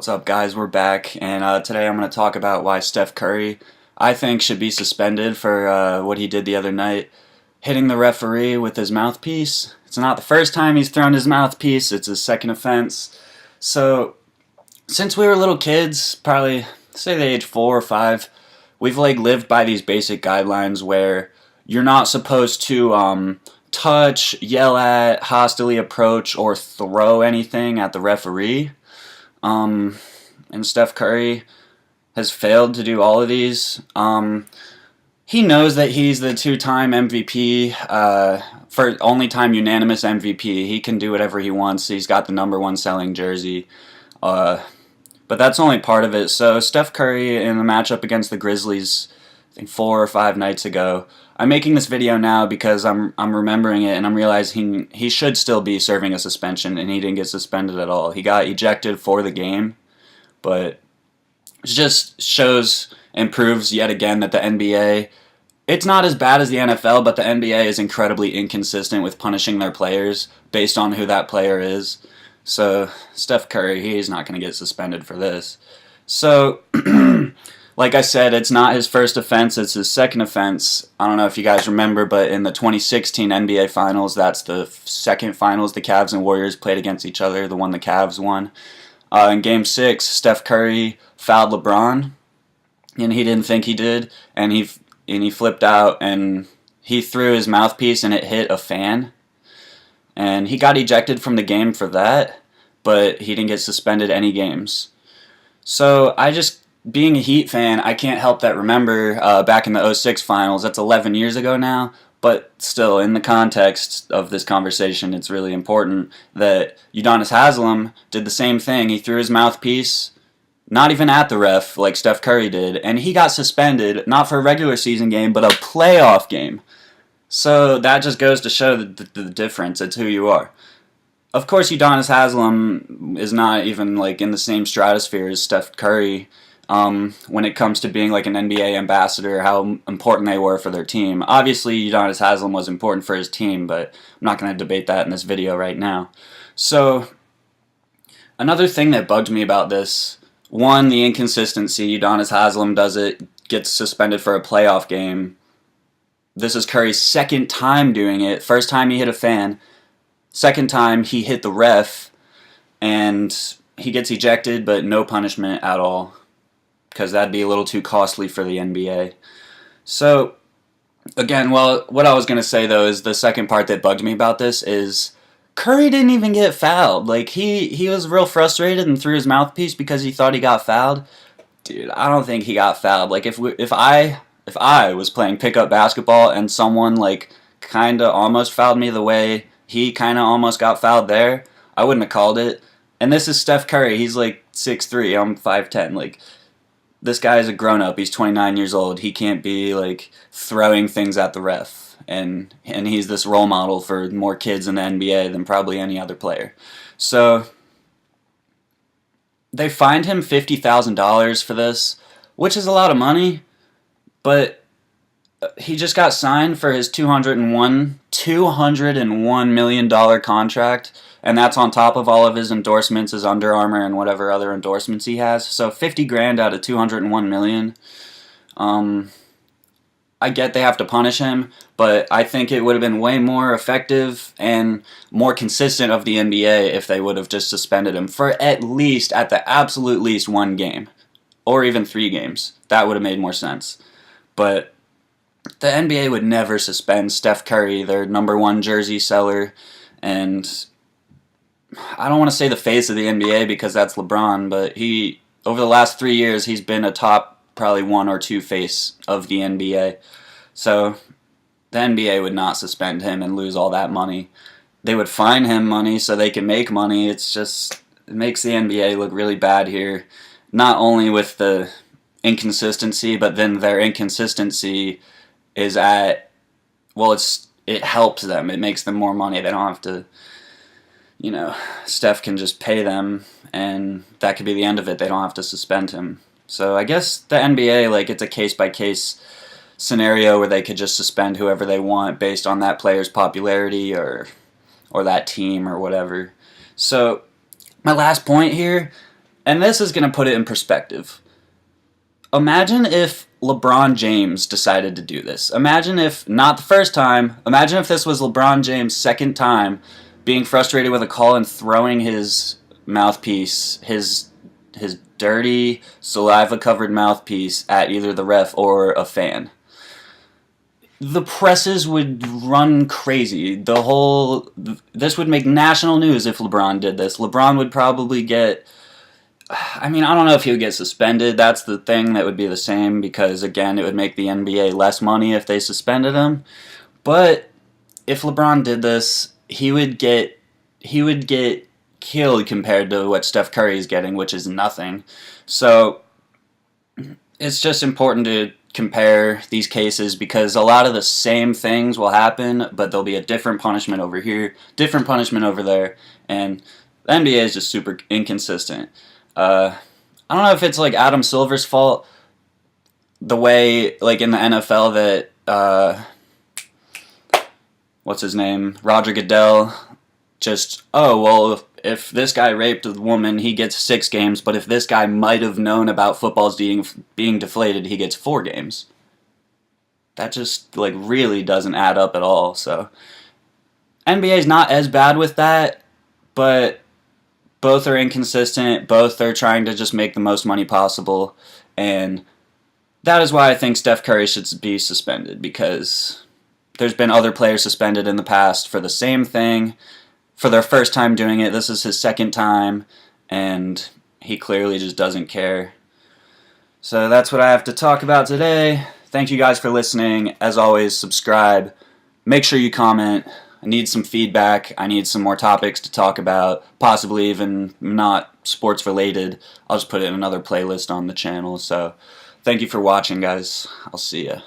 What's up, guys? We're back, and today I'm going to talk about why Steph Curry, I think, should be suspended for what he did the other night, hitting the referee with his mouthpiece. It's not the first time he's thrown his mouthpiece, it's his second offense. So, since we were little kids, probably, say the age 4 or 5, we've lived by these basic guidelines where you're not supposed to touch, yell at, hostilely approach, or throw anything at the referee. And Steph Curry has failed to do all of these. He knows that he's the two-time MVP, for only time unanimous MVP. He can do whatever he wants. He's got the #1 selling jersey. But that's only part of it. So Steph Curry in the matchup against the Grizzlies, I think 4 or 5 nights ago. I'm making this video now because I'm remembering it and I'm realizing he should still be serving a suspension, and he didn't get suspended at all. He got ejected for the game, but it just shows and proves yet again that the NBA, it's not as bad as the NFL, but the NBA is incredibly inconsistent with punishing their players based on who that player is. So Steph Curry, he's not going to get suspended for this. So like I said, it's not his first offense, it's his second offense. I don't know if you guys remember, but in the 2016 NBA Finals, that's the second finals the Cavs and Warriors played against each other, the one the Cavs won. In Game 6, Steph Curry fouled LeBron, and he didn't think he did, and he flipped out, and he threw his mouthpiece, and it hit a fan. And he got ejected from the game for that, but he didn't get suspended any games. So being a Heat fan, I can't help that remember back in the '06 finals. That's 11 years ago now, but still, in the context of this conversation, it's really important that Udonis Haslem did the same thing. He threw his mouthpiece, not even at the ref like Steph Curry did, and he got suspended, not for a regular season game, but a playoff game. So that just goes to show the difference. It's who you are. Of course, Udonis Haslem is not even in the same stratosphere as Steph Curry. When it comes to being an NBA ambassador, how important they were for their team. Obviously, Udonis Haslem was important for his team, but I'm not going to debate that in this video right now. So, another thing that bugged me about this, one, the inconsistency. Udonis Haslem does it, gets suspended for a playoff game. This is Curry's second time doing it. First time he hit a fan. Second time he hit the ref, and he gets ejected, but no punishment at all, because that'd be a little too costly for the NBA. So, again, what I was going to say, though, is the second part that bugged me about this is Curry didn't even get fouled. He was real frustrated and threw his mouthpiece because he thought he got fouled. Dude, I don't think he got fouled. If I was playing pickup basketball and someone, kind of almost fouled me the way he kind of almost got fouled there, I wouldn't have called it. And this is Steph Curry. He's 6'3", I'm 5'10". This guy is a grown-up. He's 29 years old. He can't be, throwing things at the ref. And he's this role model for more kids in the NBA than probably any other player. So, they fined him $50,000 for this, which is a lot of money. But he just got signed for his $201 million contract, and that's on top of all of his endorsements, his Under Armour and whatever other endorsements he has. So $50,000 out of $201 million. I get they have to punish him, but I think it would have been way more effective and more consistent of the NBA if they would have just suspended him for at the absolute least 1 game, or even 3 games. That would have made more sense. But the NBA would never suspend Steph Curry, their #1 jersey seller, and I don't want to say the face of the NBA because that's LeBron, but over the last 3 years, he's been a top probably 1 or 2 face of the NBA. So the NBA would not suspend him and lose all that money. They would fine him money so they can make money. It makes the NBA look really bad here, not only with the inconsistency, but then their inconsistency is it helps them. It makes them more money. They don't have to, Steph can just pay them, and that could be the end of it. They don't have to suspend him. So I guess the NBA, it's a case-by-case scenario where they could just suspend whoever they want based on that player's popularity or that team or whatever. So my last point here, And this is going to put it in perspective. Imagine if LeBron James decided to do this. Imagine if, not the first time, imagine if this was LeBron James' second time being frustrated with a call and throwing his mouthpiece, his dirty, saliva-covered mouthpiece at either the ref or a fan. The presses would run crazy. This would make national news if LeBron did this. LeBron would probably get, I don't know if he would get suspended. That's the thing that would be the same because, again, it would make the NBA less money if they suspended him. But if LeBron did this, he would get killed compared to what Steph Curry is getting, which is nothing. So it's just important to compare these cases because a lot of the same things will happen, but there'll be a different punishment over here, different punishment over there, and the NBA is just super inconsistent. I don't know if it's like Adam Silver's fault, the way like in the NFL that what's his name, Roger Goodell, just if this guy raped a woman, he gets 6 games, but if this guy might have known about footballs being deflated, he gets 4 games. That just like really doesn't add up at all. So NBA's not as bad with that, but both are inconsistent. Both are trying to just make the most money possible, and that is why I think Steph Curry should be suspended, because there's been other players suspended in the past for the same thing, for their first time doing it. This is his second time, and he clearly just doesn't care. So that's what I have to talk about today. Thank you guys for listening. As always, subscribe. Make sure you comment. I need some feedback. I need some more topics to talk about, possibly even not sports related. I'll just put it in another playlist on the channel. So thank you for watching, guys. I'll see ya.